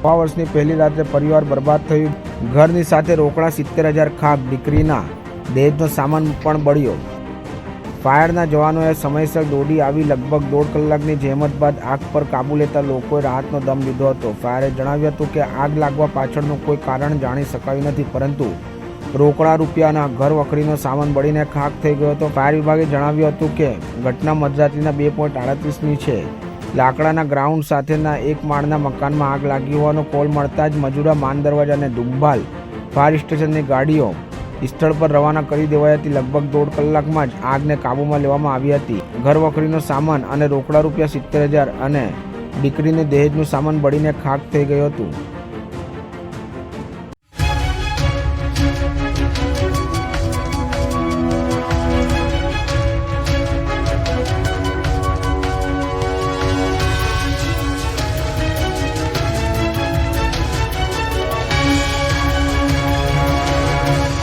નવા વર્ષની પહેલી રાત્રે પરિવાર બરબાદ થયું. ઘરની સાથે રોકડા 70,000 ખાક, દીકરીના દહેજનો સામાન પણ બળ્યો. ફાયરના જવાનોએ સમયસર દોડી આવી લગભગ 1.5 કલાકની જહેમત બાદ આગ પર કાબૂ લેતા લોકોએ રાહતનો દમ લીધો હતો. ફાયરે જણાવ્યું હતું કે આગ લાગવા પાછળનું કોઈ કારણ જાણી શકાયું નથી, પરંતુ રોકડા, રૂપિયા અને ઘર વખરીનો સામાન બળીને ખાક થઈ ગયો હતો. ફાયર વિભાગે જણાવ્યું હતું કે ઘટના મધરાત્રિના 2:38ની છે. લાકડાના ગ્રાઉન્ડ સાથેના એક માળના મકાનમાં આગ લાગી હોવાનો કોલ મળતા જ મજુરા, માન દરવાજા અને દુંભાલ ફાયર સ્ટેશનની ગાડીઓ સ્થળ પર રવાના કરી દેવાઈ હતી. લગભગ 1.5 કલાકમાં જ આગને કાબૂમાં લેવામાં આવી હતી. ઘર વખરીનો સામાન અને રોકડા રૂપિયા 70,000 અને દીકરીને દહેજનું સામાન બળીને ખાક થઈ ગયું હતું.